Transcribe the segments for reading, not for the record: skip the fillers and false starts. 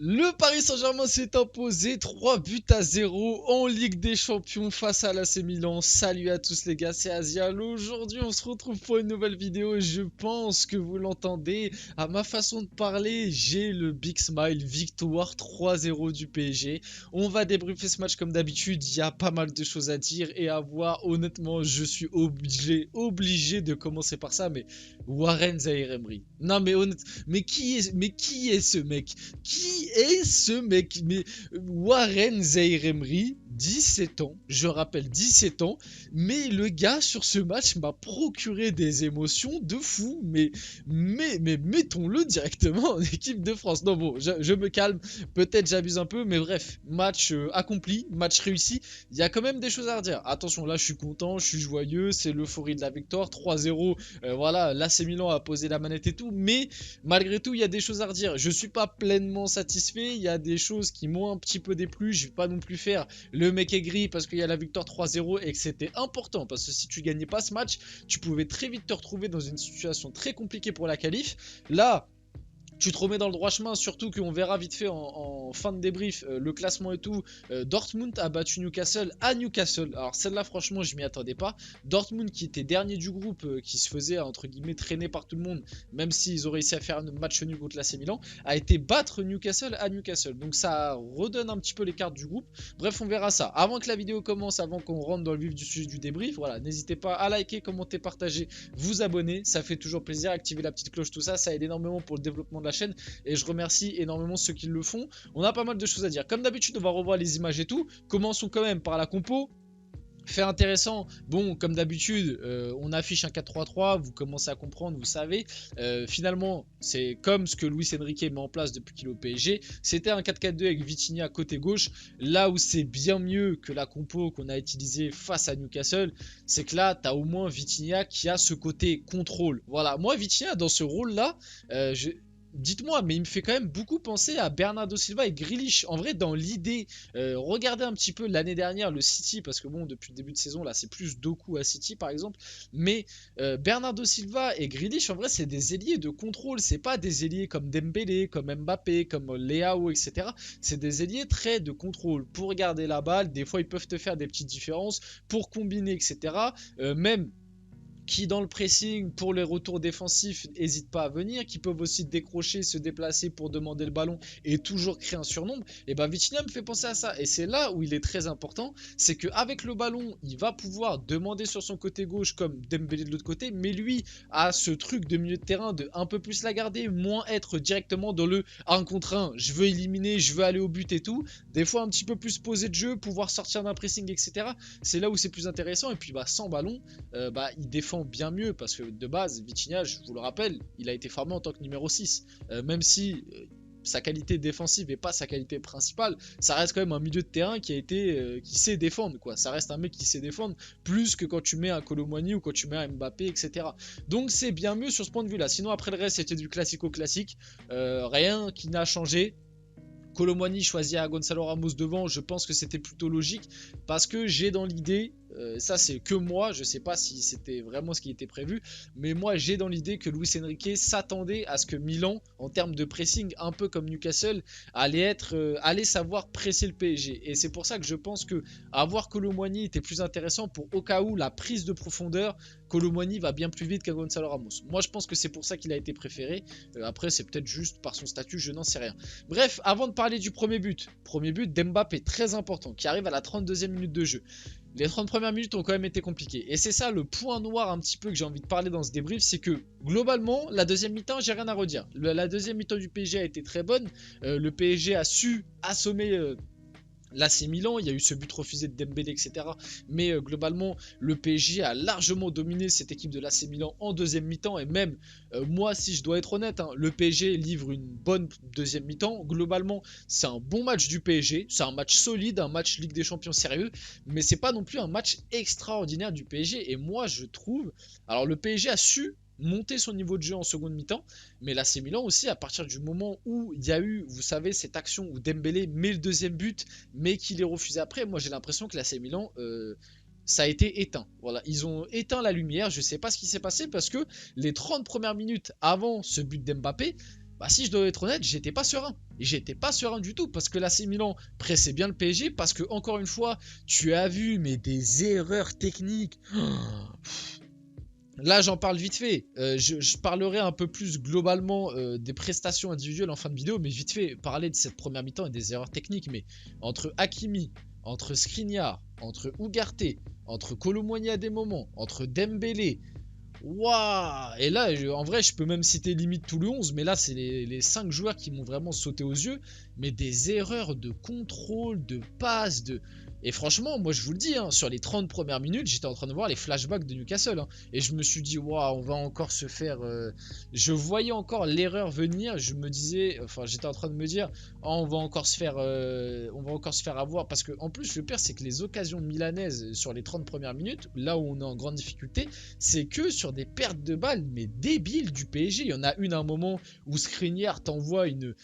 Le Paris Saint-Germain s'est imposé 3 buts à 0 en Ligue des Champions face à l'AC Milan. Salut à tous les gars, c'est Asial. Aujourd'hui, on se retrouve pour une nouvelle vidéo. Je pense que vous l'entendez. À ma façon de parler, j'ai le big smile. Victoire 3-0 du PSG. On va débriefer ce match comme d'habitude. Il y a pas mal de choses à dire et à voir. Honnêtement, je suis obligé de commencer par ça. Mais Warren Zaïre-Emery. Non mais honnêtement, mais qui est ce mec? Qui est ce mec? Mais Warren Zaïre-Emery, 17 ans, je rappelle 17 ans, mais le gars sur ce match m'a procuré des émotions de fou, mais mettons-le directement en équipe de France. Non bon, je me calme, peut-être j'abuse un peu, mais bref, match accompli, match réussi, il y a quand même des choses à redire. Attention, là je suis content, je suis joyeux, c'est l'euphorie de la victoire, 3-0, voilà, l'AC Milan a posé la manette et tout, mais malgré tout, il y a des choses à redire. Je suis pas pleinement satisfait. Il y a des choses qui m'ont un petit peu déplu. Je vais pas non plus faire le mec aigri parce qu'il y a la victoire 3-0 et que c'était important. Parce que si tu gagnais pas ce match, tu pouvais très vite te retrouver dans une situation très compliquée pour la qualif. Là, tu te remets dans le droit chemin, surtout qu'on verra vite fait en fin de débrief le classement et tout. Dortmund a battu Newcastle à Newcastle. Alors celle-là, franchement, je m'y attendais pas. Dortmund qui était dernier du groupe, qui se faisait entre guillemets traîner par tout le monde, même s'ils ont réussi à faire un match nul contre l'AC Milan, a été battre Newcastle à Newcastle. Donc ça redonne un petit peu les cartes du groupe. Bref, on verra ça. Avant que la vidéo commence, avant qu'on rentre dans le vif du sujet du débrief, voilà, n'hésitez pas à liker, commenter, partager, vous abonner. Ça fait toujours plaisir. Activer la petite cloche, tout ça, ça aide énormément pour le développement de la chaîne et je remercie énormément ceux qui le font. On a pas mal de choses à dire. Comme d'habitude, on va revoir les images et tout. Commençons quand même par la compo. Fait intéressant, bon comme d'habitude on affiche un 4-3-3, vous commencez à comprendre, vous savez, finalement c'est comme ce que Luis Enrique met en place depuis qu'il est au PSG, c'était un 4-4-2 avec Vitinha côté gauche, là où c'est bien mieux que la compo qu'on a utilisée face à Newcastle, c'est que là tu as au moins Vitinha qui a ce côté contrôle, voilà, moi Vitinha dans ce rôle là, dites-moi, mais il me fait quand même beaucoup penser à Bernardo Silva et Grealish. En vrai, dans l'idée, regardez un petit peu l'année dernière le City, parce que bon, depuis le début de saison, là, c'est plus Doku à City, par exemple. Mais Bernardo Silva et Grealish, en vrai, c'est des ailiers de contrôle. C'est pas des ailiers comme Dembélé, comme Mbappé, comme Leao, etc. C'est des ailiers très de contrôle. Pour garder la balle, des fois, ils peuvent te faire des petites différences. Pour combiner, etc. Même qui dans le pressing pour les retours défensifs n'hésitent pas à venir, qui peuvent aussi décrocher, se déplacer pour demander le ballon et toujours créer un surnombre, et ben Vitinha me fait penser à ça. Et c'est là où il est très important, c'est qu'avec le ballon, il va pouvoir demander sur son côté gauche comme Dembélé de l'autre côté, mais lui a ce truc de milieu de terrain de un peu plus la garder, moins être directement dans le 1 contre 1, je veux éliminer, je veux aller au but et tout, des fois un petit peu plus poser de jeu, pouvoir sortir d'un pressing, etc. C'est là où c'est plus intéressant, et puis bah sans ballon, il défend bien mieux parce que de base, Vitinha, je vous le rappelle, il a été formé en tant que numéro 6. Même si sa qualité défensive n'est pas sa qualité principale, ça reste quand même un milieu de terrain qui a été qui sait défendre, quoi. Ça reste un mec qui sait défendre plus que quand tu mets un Kolo Muani ou quand tu mets un Mbappé, etc. Donc c'est bien mieux sur ce point de vue là. Sinon après le reste c'était du classico-classique, rien qui n'a changé. Kolo Muani choisi à Gonzalo Ramos devant, je pense que c'était plutôt logique parce que j'ai dans l'idée, ça c'est que moi, je sais pas si c'était vraiment ce qui était prévu, mais moi j'ai dans l'idée que Luis Enrique s'attendait à ce que Milan, en termes de pressing, un peu comme Newcastle, allait savoir presser le PSG. Et c'est pour ça que je pense que avoir Kolo Muani était plus intéressant pour au cas où la prise de profondeur, Kolo Muani va bien plus vite qu'à Gonzalo Ramos. Moi je pense que c'est pour ça qu'il a été préféré. Après c'est peut-être juste par son statut, je n'en sais rien. Bref, avant de parler du premier but d'Mbappé, très important, qui arrive à la 32e minute de jeu. Les 30 premières minutes ont quand même été compliquées. Et c'est ça le point noir un petit peu que j'ai envie de parler dans ce débrief, c'est que globalement, la deuxième mi-temps, j'ai rien à redire. La deuxième mi-temps du PSG a été très bonne. Le PSG a su assommer l'AC Milan, il y a eu ce but refusé de Dembélé, etc. Mais globalement, le PSG a largement dominé cette équipe de l'AC Milan en deuxième mi-temps. Et même, moi, si je dois être honnête, hein, le PSG livre une bonne deuxième mi-temps. Globalement, c'est un bon match du PSG. C'est un match solide, un match Ligue des Champions sérieux. Mais c'est pas non plus un match extraordinaire du PSG. Et moi, je trouve... Alors, le PSG a su monter son niveau de jeu en seconde mi-temps, mais l'AC Milan aussi, à partir du moment où il y a eu, vous savez, cette action où Dembélé met le deuxième but, mais qu'il est refusé après, moi j'ai l'impression que l'AC Milan, ça a été éteint. Voilà, ils ont éteint la lumière, je sais pas ce qui s'est passé, parce que les 30 premières minutes avant ce but d'Mbappé, bah si je dois être honnête, j'étais pas serein. Et j'étais pas serein du tout parce que l'AC Milan pressait bien le PSG parce que encore une fois, tu as vu mais des erreurs techniques. Là, j'en parle vite fait. Je parlerai un peu plus globalement des prestations individuelles en fin de vidéo, mais vite fait, parler de cette première mi-temps et des erreurs techniques. Mais entre Hakimi, entre Skriniar, entre Ugarte, entre Kolo Muani à des moments, entre Dembélé, waouh! Et là, en vrai, je peux même citer limite tout le 11, mais là, c'est les 5 joueurs qui m'ont vraiment sauté aux yeux. Mais des erreurs de contrôle, de passe, de... Et franchement, moi je vous le dis, hein, sur les 30 premières minutes, j'étais en train de voir les flashbacks de Newcastle. Hein, et je me suis dit, waouh, on va encore se faire... Je voyais encore l'erreur venir. Je me disais, enfin, j'étais en train de me dire, oh, on va encore se faire avoir. Parce que en plus, le pire, c'est que les occasions milanaises sur les 30 premières minutes, là où on est en grande difficulté, c'est que sur des pertes de balles, mais débiles du PSG. Il y en a une à un moment où Skriniar t'envoie une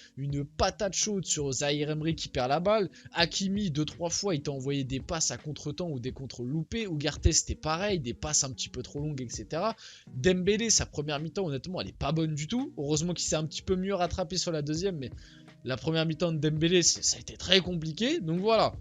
patate chaude sur Zaïre Emery qui perd la balle. Hakimi, 2-3 fois, il t'envoie des passes à contre-temps ou des contrôles loupés. Ugarte, c'était pareil, des passes un petit peu trop longues, etc. Dembélé, sa première mi-temps, honnêtement, elle est pas bonne du tout. Heureusement qu'il s'est un petit peu mieux rattrapé sur la deuxième, mais la première mi-temps de Dembélé, ça a été très compliqué. Donc voilà.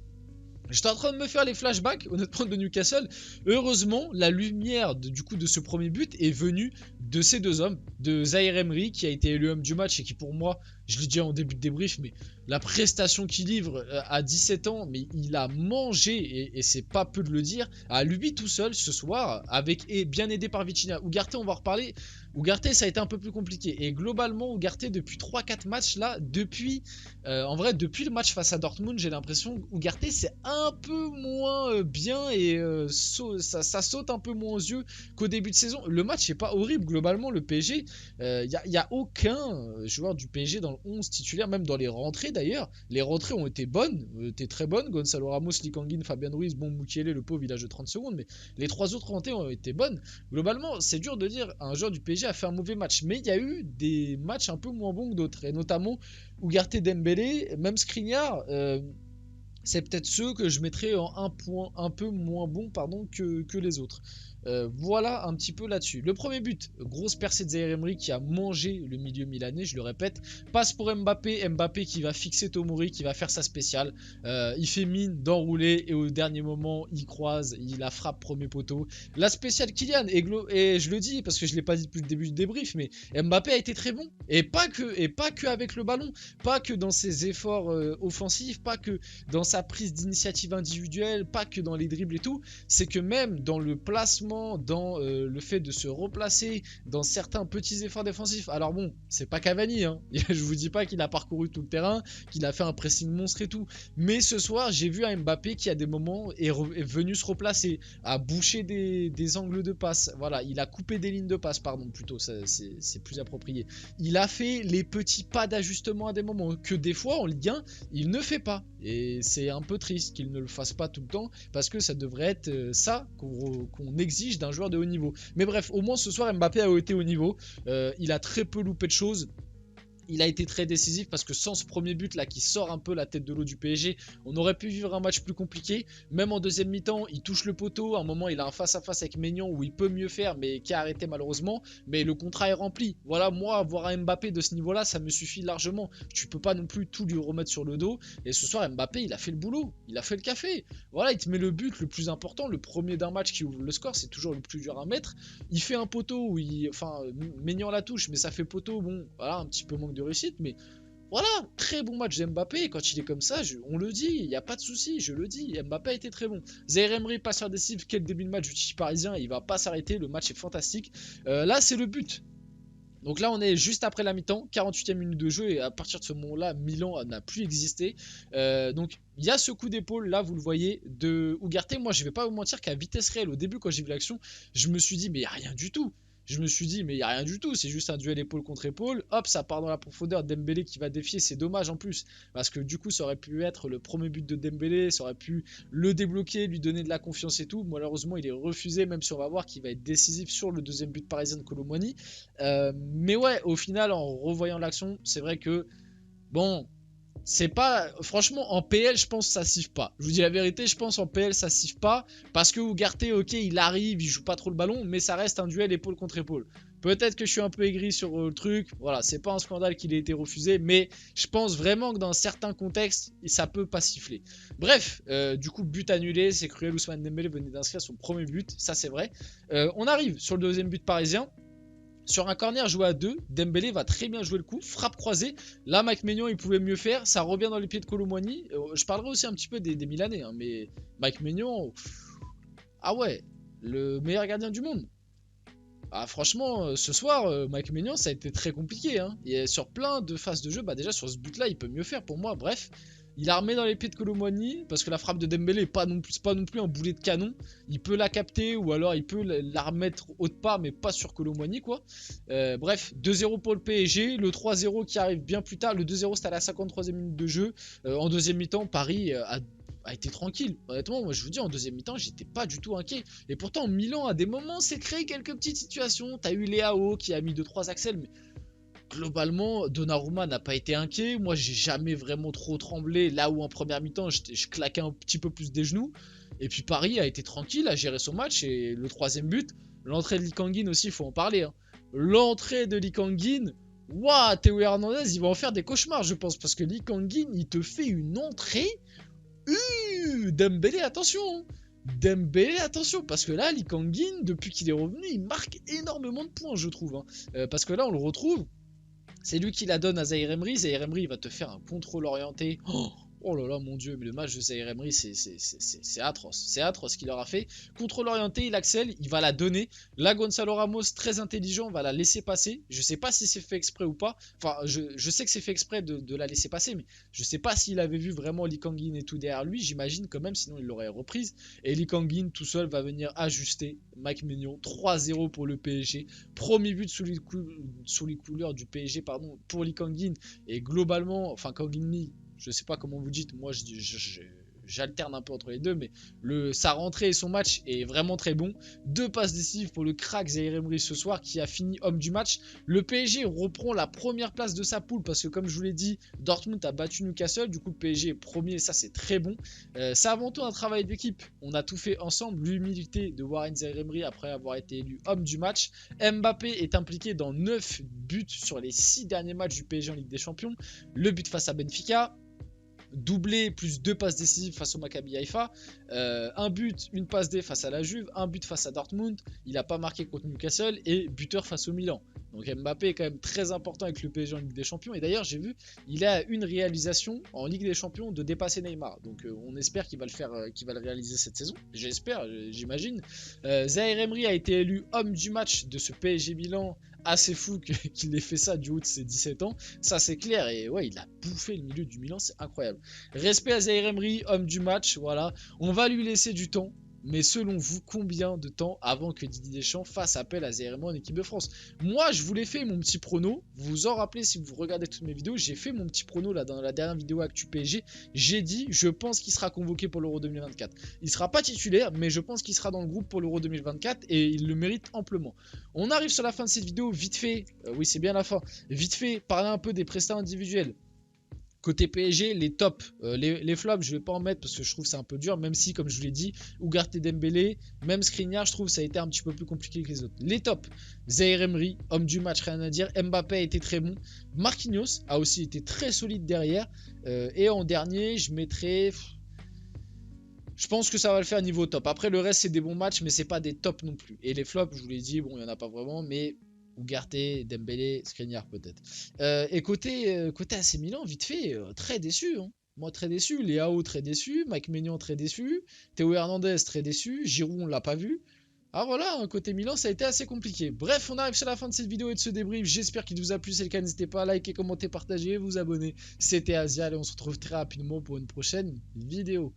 J'étais en train de me faire les flashbacks, honnêtement, de Newcastle. Heureusement, la lumière du coup de ce premier but est venue de ces deux hommes, de Zaïre Emery qui a été élu homme du match et qui pour moi, je l'ai dit en début de débrief, mais la prestation qu'il livre à 17 ans, mais il a mangé, et c'est pas peu de le dire, à lui tout seul ce soir, et bien aidé par Vitinha. Ugarte, on va en reparler. Ugarte, ça a été un peu plus compliqué. Et globalement, Ugarte, depuis 3-4 matchs là, en vrai, depuis le match face à Dortmund, j'ai l'impression Ugarte, c'est un peu moins bien et ça saute un peu moins aux yeux qu'au début de saison. Le match n'est pas horrible, globalement, le PSG. Il n'y a aucun joueur du PSG dans le 11 titulaire, même dans les rentrées d'ailleurs. Les rentrées ont été bonnes, étaient très bonnes. Gonzalo Ramos, Lee Kangin, Fabian Ruiz, bon, Mukiele, le pauvre, il a joué 30 secondes, mais les 3 autres rentrées ont été bonnes. Globalement, c'est dur de dire un joueur du PSG a fait un mauvais match, mais il y a eu des matchs un peu moins bons que d'autres, et notamment Ugarte, Dembélé, même Skriniar. C'est peut-être ceux que je mettrais en un point un peu moins bon que les autres. Voilà un petit peu là-dessus. Le premier but, grosse percée de Zaïre Emery qui a mangé le milieu milanais, je le répète. Passe pour Mbappé, Mbappé qui va fixer Tomori, qui va faire sa spéciale. Il fait mine d'enrouler et au dernier moment, il croise, il la frappe premier poteau. La spéciale Kylian, et je le dis parce que je ne l'ai pas dit depuis le début du débrief, mais Mbappé a été très bon. Et pas que avec le ballon, pas que dans ses efforts offensifs, pas que dans sa prise d'initiative individuelle, pas que dans les dribbles et tout. C'est que même dans le placement, dans le fait de se replacer, dans certains petits efforts défensifs. Alors bon, c'est pas Cavani, hein. Je vous dis pas qu'il a parcouru tout le terrain, qu'il a fait un pressing monstre et tout. Mais ce soir, j'ai vu un Mbappé qui à des moments est venu se replacer, a bouché des angles de passe. Voilà, il a coupé des lignes de passe, pardon, plutôt, c'est plus approprié. Il a fait les petits pas d'ajustement à des moments que des fois en Ligue 1, il ne fait pas. Et c'est un peu triste qu'il ne le fasse pas tout le temps parce que ça devrait être ça qu'on exige d'un joueur de haut niveau. Mais bref, au moins ce soir Mbappé a été au niveau. Il a très peu loupé de choses. Il a été très décisif parce que sans ce premier but là qui sort un peu la tête de l'eau du PSG, on aurait pu vivre un match plus compliqué. Même en deuxième mi-temps, il touche le poteau. À un moment, il a un face-à-face avec Maignan où il peut mieux faire, mais qui a arrêté malheureusement. Mais le contrat est rempli. Voilà, moi, avoir un Mbappé de ce niveau-là, ça me suffit largement. Tu peux pas non plus tout lui remettre sur le dos. Et ce soir, Mbappé, il a fait le boulot. Il a fait le café. Voilà, il te met le but le plus important, le premier d'un match qui ouvre le score. C'est toujours le plus dur à mettre. Il fait un poteau où Maignan la touche, mais ça fait poteau. Bon, voilà, un petit peu manque de réussite, mais voilà, très bon match d'Mbappé. Quand il est comme ça, on le dit, il n'y a pas de souci, je le dis. Mbappé a été très bon. Zaïre Emery, passeur décisif, quel début de match du Tichy parisien, il va pas s'arrêter, le match est fantastique. Là, c'est le but. Donc là, on est juste après la mi-temps, 48e minute de jeu, et à partir de ce moment-là, Milan n'a plus existé. Donc il y a ce coup d'épaule, là, vous le voyez, de Ugarte. Moi, je vais pas vous mentir qu'à vitesse réelle, au début, quand j'ai vu l'action, je me suis dit, mais il n'y a rien du tout. Je me suis dit, mais il n'y a rien du tout, c'est juste un duel épaule contre épaule. Hop, ça part dans la profondeur. Dembélé qui va défier, c'est dommage en plus. Parce que du coup, ça aurait pu être le premier but de Dembélé, ça aurait pu le débloquer, lui donner de la confiance et tout. Malheureusement, il est refusé, même si on va voir qu'il va être décisif sur le deuxième but parisien de Kolo Muani. Mais ouais, au final, en revoyant l'action, c'est vrai que, bon... C'est pas... Franchement, en PL, je pense que ça siffle pas. Je vous dis la vérité, je pense en PL, ça siffle pas. Parce que Ugarte, ok, il arrive, il joue pas trop le ballon, mais ça reste un duel épaule contre épaule. Peut-être que je suis un peu aigri sur le truc. Voilà, c'est pas un scandale qu'il ait été refusé, mais je pense vraiment que dans certains contextes, ça peut pas siffler. Bref, du coup, but annulé. C'est cruel. Ousmane Dembélé venait d'inscrire son premier but. Ça, c'est vrai. On arrive sur le deuxième but parisien. Sur un corner joué à 2, Dembélé va très bien jouer le coup, frappe croisée. Là, Mike Maignan, il pouvait mieux faire. Ça revient dans les pieds de Kolo Muani. Je parlerai aussi un petit peu des Milanais, hein, mais Mike Maignan, ah ouais, le meilleur gardien du monde. Ah, franchement, ce soir, Mike Maignan, ça a été très compliqué. Hein. Et sur plein de phases de jeu, bah déjà sur ce but-là, il peut mieux faire pour moi. Bref, il a remis dans les pieds de Kolo Muani parce que la frappe de Dembélé n'est pas non plus un boulet de canon. Il peut la capter ou alors il peut la remettre haute part, mais pas sur Kolo Muani, quoi. Bref, 2-0 pour le PSG. Le 3-0 qui arrive bien plus tard. Le 2-0, c'était à la 53e minute de jeu. En deuxième mi-temps, Paris a été tranquille. Honnêtement, moi je vous dis, en deuxième mi-temps, j'étais pas du tout inquiet. Et pourtant, Milan, à des moments, s'est créé quelques petites situations. T'as eu Leao qui a mis 2-3 axels, mais globalement, Donnarumma n'a pas été inquiet. Moi, j'ai jamais vraiment trop tremblé. Là où en première mi-temps, je claquais un petit peu plus des genoux. Et puis Paris a été tranquille, a géré son match. Et le troisième but, l'entrée de Lee Kang-in aussi, il faut en parler. Hein. L'entrée de Lee Kang-in, waouh, Théo Hernandez, il va en faire des cauchemars, je pense. Parce que Lee Kang-in, il te fait une entrée. Dembélé, attention, hein. Dembélé, attention, parce que là, Lee Kang-in, depuis qu'il est revenu, il marque énormément de points, je trouve. Hein. Parce que là, on le retrouve. C'est lui qui la donne à Zaïre Emery. Zaïre Emery, il va te faire un contrôle orienté. Oh là là, mon dieu, mais le match de Zaïre Emery, c'est atroce. C'est atroce ce qu'il leur a fait. Contrôle orienté, il accèle, il va la donner. Là, Gonzalo Ramos, très intelligent, va la laisser passer. Je sais pas si c'est fait exprès ou pas. Enfin, je sais que c'est fait exprès de la laisser passer, mais je sais pas s'il avait vu vraiment Lee Kang-in et tout derrière lui. J'imagine quand même, sinon il l'aurait reprise. Et Lee Kang-in tout seul va venir ajuster Mike Maignan. 3-0 pour le PSG. Premier but sous les couleurs du PSG, pardon, pour Lee Kang-in. Et globalement, enfin, Kang-in Lee, je sais pas comment vous dites, moi j'alterne un peu entre les deux, mais sa rentrée et son match est vraiment très bon. 2 passes décisives pour le crack Zaïre Emery ce soir qui a fini homme du match. Le PSG reprend la première place de sa poule parce que comme je vous l'ai dit, Dortmund a battu Newcastle, du coup le PSG est premier, ça c'est très bon. C'est avant tout un travail d'équipe, on a tout fait ensemble, l'humilité de Warren Zaïre Emery après avoir été élu homme du match. Mbappé est impliqué dans 9 buts sur les 6 derniers matchs du PSG en Ligue des Champions. Le but face à Benfica, doublé plus 2 passes décisives face au Maccabi Haïfa, un but, une passe D face à la Juve, un but face à Dortmund, il n'a pas marqué contre Newcastle et buteur face au Milan. Donc Mbappé est quand même très important avec le PSG en Ligue des Champions et d'ailleurs j'ai vu, il a une réalisation en Ligue des Champions de dépasser Neymar. Donc on espère qu'il va le faire, qu'il va le réaliser cette saison. J'espère, j'imagine. Zaïre Emery a été élu homme du match de ce PSG Milan. Assez fou qu'il ait fait ça du haut de ses 17 ans, ça c'est clair, et ouais, il a bouffé le milieu du Milan, c'est incroyable. Respect à Zaïre Emery, homme du match, voilà, on va lui laisser du temps. Mais selon vous, combien de temps avant que Didier Deschamps fasse appel à Zaïre Emery en équipe de France? Moi, je vous l'ai fait mon petit prono. Vous vous en rappelez si vous regardez toutes mes vidéos. J'ai fait mon petit prono là dans la dernière vidéo Actu PSG. J'ai dit, je pense qu'il sera convoqué pour l'Euro 2024. Il sera pas titulaire, mais je pense qu'il sera dans le groupe pour l'Euro 2024 et il le mérite amplement. On arrive sur la fin de cette vidéo. Vite fait, oui, c'est bien la fin. Vite fait, parler un peu des prestats individuels. Côté PSG, les tops, les flops, je vais pas en mettre parce que je trouve c'est un peu dur, même si, comme je vous l'ai dit, Ugarte Dembélé, même Skriniar, je trouve ça a été un petit peu plus compliqué que les autres. Les tops, Zaïre Emery, homme du match, rien à dire. Mbappé a été très bon. Marquinhos a aussi été très solide derrière. Et en dernier, je mettrai... Je pense que ça va le faire niveau top. Après, le reste, c'est des bons matchs, mais c'est pas des tops non plus. Et les flops, je vous l'ai dit, bon, il n'y en a pas vraiment, mais... Ugarte, Dembélé, Skriniar peut-être. Et côté AC Milan, vite fait, très déçu. Hein. Moi très déçu. Leao très déçu. Mike Maignan très déçu. Théo Hernandez très déçu. Giroud on l'a pas vu. Ah voilà, côté Milan ça a été assez compliqué. Bref, on arrive sur la fin de cette vidéo et de ce débrief. J'espère qu'il vous a plu. Si c'est le cas, n'hésitez pas à liker, commenter, partager, vous abonner. C'était Asia et on se retrouve très rapidement pour une prochaine vidéo.